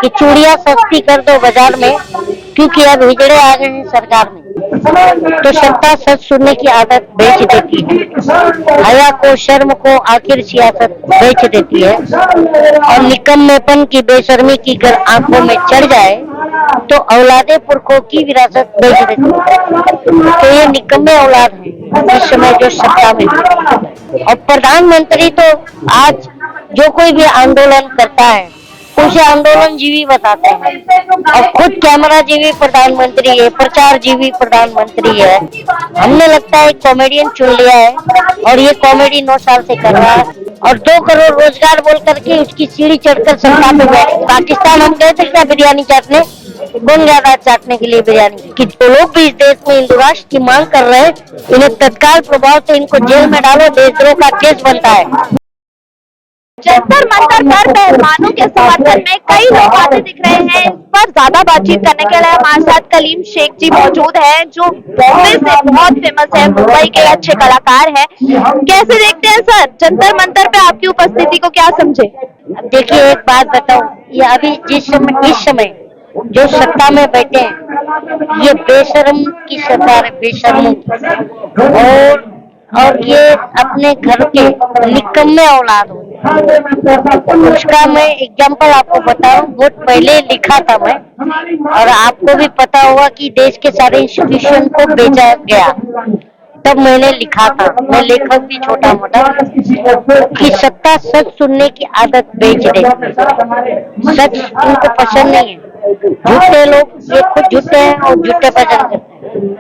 कि चूड़ियां सस्ती कर दो बाजार में, क्योंकि अब हिजड़े आ गए हैं सरकार में। तो सत्ता सच सुनने की आदत बेच देती है, हया को शर्म को आखिर सियासत बेच देती है। और निकम्मेपन की बेशर्मी की अगर आंखों में चढ़ जाए तो औलादे पुरखों की विरासत बेच देती है। तो ये निकम्मे औलाद है इस समय जो सत्ता में है। और प्रधानमंत्री तो आज जो कोई भी आंदोलन करता है उसे आंदोलन जीवी बताते हैं, और खुद कैमरा जीवी प्रधानमंत्री है, प्रचार जीवी प्रधानमंत्री है। हमने लगता है कॉमेडियन चुन लिया है, और ये कॉमेडी 9 साल से कर रहा है। और 2 करोड़ रोजगार बोल करके उसकी सीढ़ी चढ़कर सत्ता पे बैठे। पाकिस्तान हम गए थे क्या बिरयानी चाटने? कौन गया था चाटने के लिए बिरयानी? कि जो लोग भी इस देश में हिंदू राष्ट्र की मांग कर रहे हैं, इन्हें तत्काल प्रभाव से इनको जेल में डालो, देशद्रोह का केस बनता है। जंतर मंतर पर पहलवानों के समर्थन में कई लोग आते दिख रहे हैं। इस पर ज्यादा बातचीत करने के लिए हमारे साथ कलीम शेख जी मौजूद हैं, जो बॉम्बे से बहुत फेमस है, मुंबई के अच्छे कलाकार हैं। कैसे देखते हैं सर जंतर मंतर पे आपकी उपस्थिति को, क्या समझे? देखिए एक बात बताऊं, ये अभी इस समय जो सत्ता में बैठे हैं ये बेशर्म की सरकार है, बेशर्मों की। और ये अपने घर के निकम्मे औलाद हो। उसका मैं एग्जाम्पल आपको बताऊं, बहुत पहले लिखा था मैं, और आपको भी पता होगा कि देश के सारे इंस्टीट्यूशन को बेचा गया, तब मैंने लिखा था। मैं लेखक भी छोटा मोटा, कि सत्ता सच सुनने की आदत बेच दे। सच इनको पसंद नहीं है। झूठे लोग ये खुद झूठे हैं और झूठे पसंद करते हैं,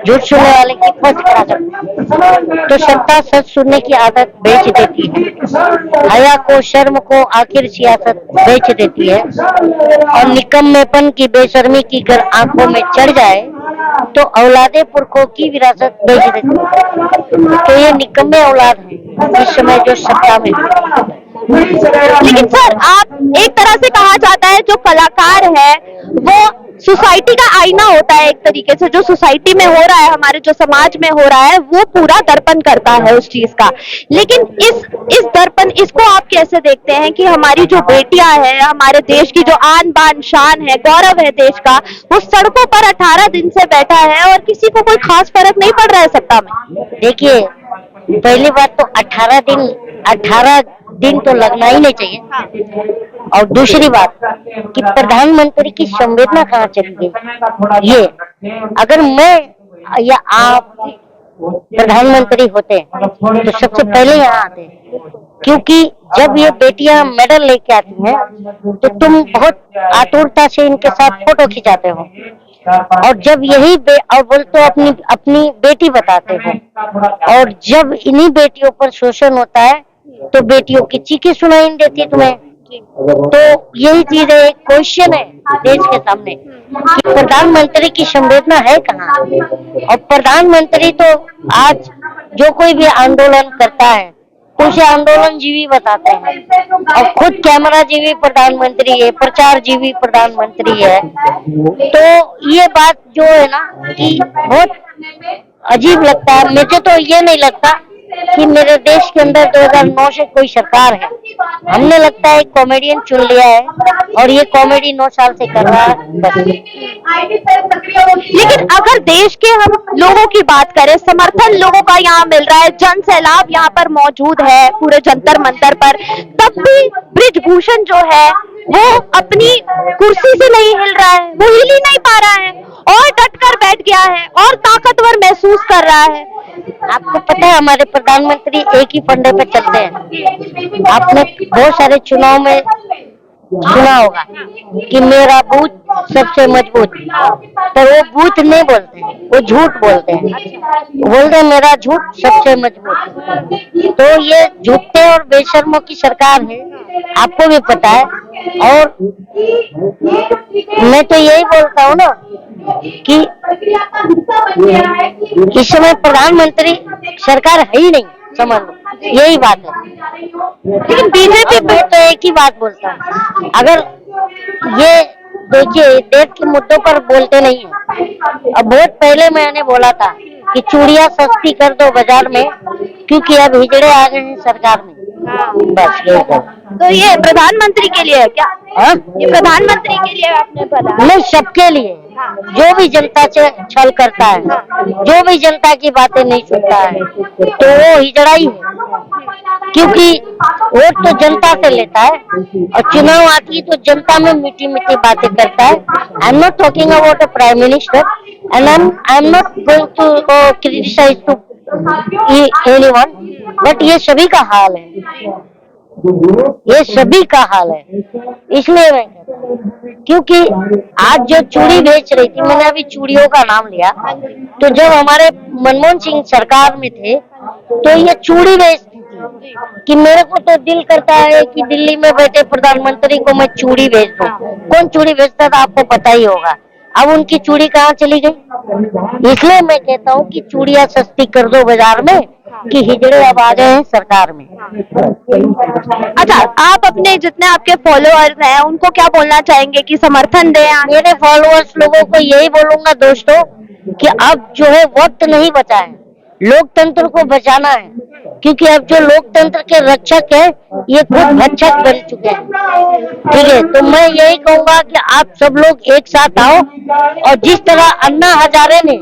झूठ सुनने वाले की फर्स्ट करा करते। तो सत्ता सच सुनने की आदत बेच देती है, हया को शर्म को आखिर सियासत बेच देती है। और निकम्मेपन की बेशर्मी की अगर आंखों में चढ़ जाए तो औलादे पुरखों की विरासत बेच देती है। तो ये निकम्मे औलाद है इस समय जो सत्ता में है। लेकिन सर आप एक तरह से कहा जाता है जो कलाकार है वो सोसाइटी का आईना होता है, एक तरीके से जो सोसाइटी में हो रहा है, हमारे जो समाज में हो रहा है, वो पूरा दर्पण करता है उस चीज का। लेकिन इस दर्पण, इसको आप कैसे देखते हैं कि हमारी जो बेटियां हैं, हमारे देश की जो आन बान शान है, गौरव है देश का, वो सड़कों पर 18 दिन से बैठा है और किसी को कोई खास फर्क नहीं पड़ रहा है सत्ता में? देखिए पहली बात तो 18 दिन तो लगना ही नहीं चाहिए। और दूसरी बात कि प्रधानमंत्री की संवेदना कहाँ चली गई। ये अगर मैं या आप प्रधानमंत्री होते तो सबसे पहले यहाँ आते, क्योंकि जब ये बेटियां मेडल लेके आती हैं तो तुम बहुत आतुरता से इनके साथ फोटो खिंचाते हो, और जब यही और बोलते हो अपनी बेटी बताते हो, और जब इन्हीं बेटियों पर शोषण होता है तो बेटियों की चीखें सुनाई नहीं देती तुम्हें। तो यही चीज है, एक क्वेश्चन है देश के सामने कि प्रधानमंत्री की संवेदना है कहाँ। और प्रधानमंत्री तो आज जो कोई भी आंदोलन करता है उसे आंदोलन जीवी बताते हैं, और खुद कैमरा जीवी प्रधानमंत्री है, प्रचार जीवी प्रधानमंत्री है। तो ये बात जो है ना कि बहुत अजीब लगता है। मुझे तो ये नहीं लगता कि मेरे देश के अंदर 2009 से कोई सरकार है। हमने लगता है कॉमेडियन चुन लिया है, और ये कॉमेडी 9 साल से कर रहा है बस। लेकिन अगर देश के हम लोगों की बात करें, समर्थन लोगों का यहाँ मिल रहा है, जन सैलाब यहाँ पर मौजूद है पूरे जंतर मंतर पर, तब भी बृजभूषण जो है वो अपनी कुर्सी से नहीं हिल रहा है, वो हिल ही नहीं पा रहा है और डटकर बैठ गया है और ताकतवर महसूस कर रहा है। आपको पता है हमारे प्रधानमंत्री एक ही फंडे पे चलते हैं। आपने बहुत सारे चुनाव में सुना होगा कि मेरा बूथ सबसे मजबूत, तो वो बूथ नहीं बोलते हैं, वो झूठ बोलते हैं। बोलते हैं मेरा झूठ सबसे मजबूत। तो ये झूठे और बेशर्मों की सरकार है, आपको भी पता है। और मैं तो यही बोलता हूँ ना कि इस समय प्रधानमंत्री सरकार है ही नहीं, समझ लो, यही बात है। लेकिन बीजेपी पे तो एक ही बात बोलता है, अगर ये देखिए देश के मुद्दों पर बोलते नहीं है। अब बहुत पहले मैंने बोला था कि चूड़ियां सस्ती कर दो बाजार में, क्योंकि अब हिजड़े आ गए हैं सरकार में, बस यही तो ये प्रधानमंत्री के लिए है क्या? हाँ? ये प्रधानमंत्री के लिए आपने बोला? नहीं, सबके लिए। हाँ। जो भी जनता से छल करता है, जो भी जनता की बातें नहीं सुनता है, तो वो हिजड़ा ही है। क्योंकि वोट तो जनता से लेता है और चुनाव आती है तो जनता में मीठी मीठी बातें करता है। I am not talking about a prime minister and I am not going to criticise to anyone, but ये सभी का हाल है, ये सभी का हाल है। इसलिए मैं कहता हूं, क्योंकि आज जो चूड़ी बेच रही थी, मैंने अभी चूड़ियों का नाम लिया, तो जब हमारे मनमोहन सिंह सरकार में थे तो ये चूड़ी बेचती थी कि मेरे को तो दिल करता है कि दिल्ली में बैठे प्रधानमंत्री को मैं चूड़ी बेच दूं। कौन चूड़ी बेचता था आपको पता ही होगा। अब उनकी चूड़ी कहाँ चली गई? इसलिए मैं कहता हूँ कि चूड़ियां सस्ती कर दो बाजार में, कि हिजड़े अब आ गए हैं सरकार में। अच्छा, आप अपने जितने आपके फॉलोअर्स हैं उनको क्या बोलना चाहेंगे कि समर्थन दें? मेरे फॉलोअर्स लोगों को यही बोलूंगा दोस्तों कि अब जो है वक्त नहीं बचा है, लोकतंत्र को बचाना है। क्योंकि अब जो लोकतंत्र के रक्षक है ये खुद भक्षक बन चुके हैं। ठीक है, तो मैं यही कहूंगा कि आप सब लोग एक साथ आओ और जिस तरह अन्ना हजारे ने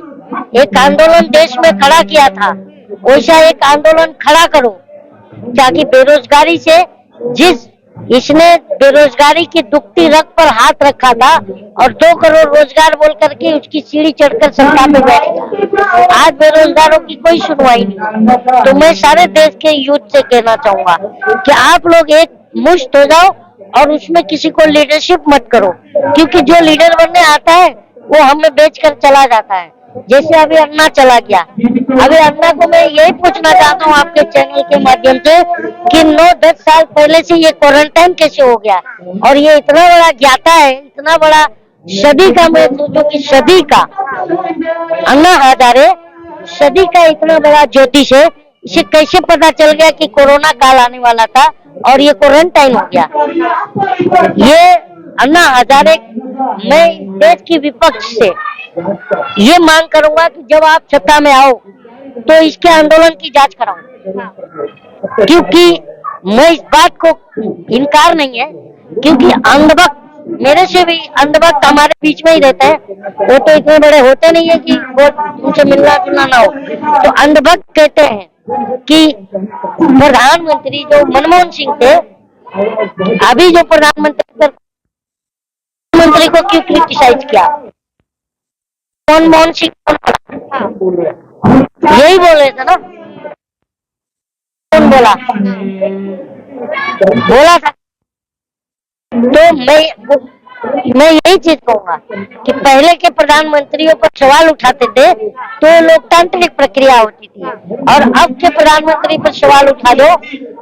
एक आंदोलन देश में खड़ा किया था, वैसा एक आंदोलन खड़ा करो, ताकि बेरोजगारी से, जिस इसने बेरोजगारी की दुखती रग पर हाथ रखा था और 2 करोड़ रोजगार बोल करके उसकी सीढ़ी चढ़कर सत्ता पे बैठ गया, आज बेरोजगारों की कोई सुनवाई नहीं। तो मैं सारे देश के यूथ से कहना चाहूंगा कि आप लोग एक मुश्त हो जाओ और उसमें किसी को लीडरशिप मत करो, क्योंकि जो लीडर बनने आता है वो हमें बेचकर चला जाता है। जैसे अभी अन्ना चला गया, अभी अन्ना को मैं यही पूछना चाहता हूँ आपके चैनल के माध्यम से कि 9-10 साल पहले से ये क्वारंटाइन कैसे हो गया, और ये इतना बड़ा ज्ञाता है, इतना बड़ा सदी का, मैं सोचूं कि सदी का अन्ना हजारे सदी का इतना बड़ा ज्योतिष है, इसे कैसे पता चल गया कि कोरोना काल आने वाला था और ये क्वारंटाइन हो गया? ये अन्ना हजारे, मैं देश की विपक्ष से ये मांग करूंगा कि जब आप सत्ता में आओ तो इसके आंदोलन की जांच कराओ, क्योंकि मैं इस बात को इनकार नहीं है, क्योंकि अंधभक्त, मेरे से भी अंधभक्त हमारे बीच में ही रहते हैं, वो तो इतने बड़े होते नहीं है कि वो उनसे मिलना जुलना ना हो। तो अंधभक्त कहते हैं कि प्रधानमंत्री जो मनमोहन सिंह थे, अभी जो प्रधानमंत्री को क्यों क्रिटिसाइज किया? मनमोहन सिंह यही बोले थे ना, कौन बोला था? तो मैं यही चीज कहूंगा कि पहले के प्रधानमंत्रियों पर सवाल उठाते थे तो लोकतांत्रिक प्रक्रिया होती थी, और अब के प्रधानमंत्री पर सवाल उठा दो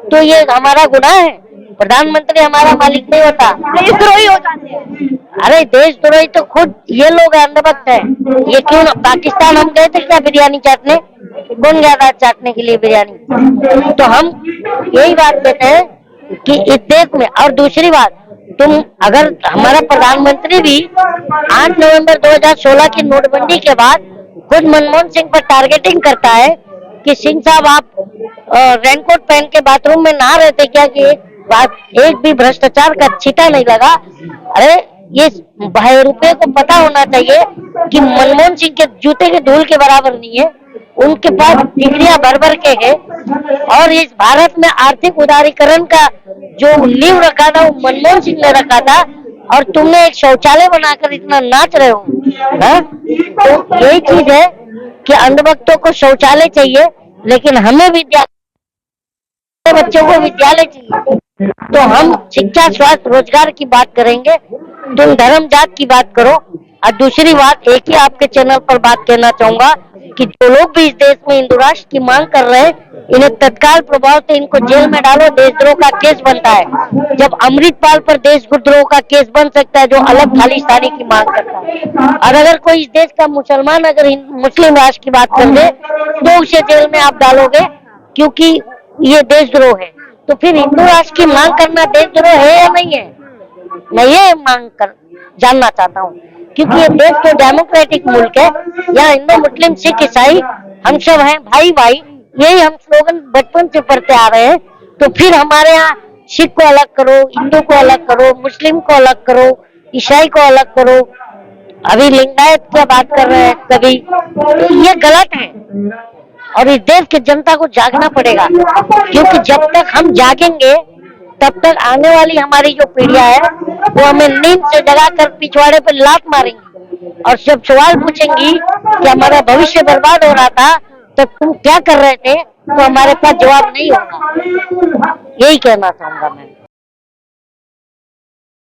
तो ये हमारा गुनाह है। प्रधानमंत्री हमारा मालिक नहीं होता, देशद्रोही हो जाते हैं। अरे देशद्रोही तो खुद ये लोग अंधभक्त है। ये क्यों ना, पाकिस्तान हम गए थे क्या बिरयानी चाटने? कौन गया था चाटने के लिए बिरयानी? तो हम यही बात कहते हैं कि इस देश में, और दूसरी बात, तुम अगर हमारा प्रधानमंत्री भी 8 नवंबर 2016 की नोटबंदी के बाद खुद मनमोहन सिंह पर टारगेटिंग करता है कि सिंह साहब आप रेनकोट पहन के बाथरूम में नहा रहे थे क्या, कि एक भी भ्रष्टाचार का छींटा नहीं लगा? अरे ये भाई रुपये को पता होना चाहिए कि मनमोहन सिंह के जूते के धूल के बराबर नहीं है, उनके पास डिग्रियां भर के है, और इस भारत में आर्थिक उदारीकरण का जो नींव रखा था वो मनमोहन सिंह ने रखा था, और तुमने एक शौचालय बनाकर इतना नाच रहे हो। तो यही चीज है कि अंधभक्तों को शौचालय चाहिए, लेकिन हमें बच्चों को विद्यालय चाहिए। तो हम शिक्षा, स्वास्थ्य, रोजगार की बात करेंगे, तुम धर्म जात की बात करो। और दूसरी बात, एक ही आपके चैनल पर बात कहना चाहूंगा कि जो लोग भी इस देश में हिंदू राष्ट्र की मांग कर रहे हैं, इन्हें तत्काल प्रभाव से इनको जेल में डालो। देशद्रोह का केस बनता है, जब अमृतपाल पर देशद्रोह का केस बन सकता है जो अलग खालिस्तानी की मांग करता है। और अगर कोई इस देश का मुसलमान अगर मुस्लिम राष्ट्र की बात कर दे तो उसे जेल में आप डालोगे, क्योंकि ये देशद्रोह है। तो फिर हिंदू राष्ट्र की मांग करना देशद्रोह है या नहीं है? मैं ये मांग कर जानना चाहता हूँ, क्योंकि ये देश तो डेमोक्रेटिक मुल्क है, यहाँ हिंदू, मुस्लिम, सिख, ईसाई हम सब हैं भाई भाई, यही हम स्लोगन बचपन से पढ़ते आ रहे हैं। तो फिर हमारे यहाँ सिख को अलग करो, हिंदू को अलग करो, मुस्लिम को अलग करो, ईसाई को अलग करो, अभी लिंगायत की बात कर रहे हैं कभी, तो ये गलत है। और इस देश की जनता को जागना पड़ेगा, क्योंकि जब तक हम जागेंगे तब तक आने वाली हमारी जो पीढ़ियां है वो हमें नींद से जगाकर पिछवाड़े पर लात मारेंगी और जब सवाल पूछेंगी कि हमारा भविष्य बर्बाद हो रहा था तो तुम क्या कर रहे थे, तो हमारे पास जवाब नहीं होगा। यही कहना चाहूंगा मैं।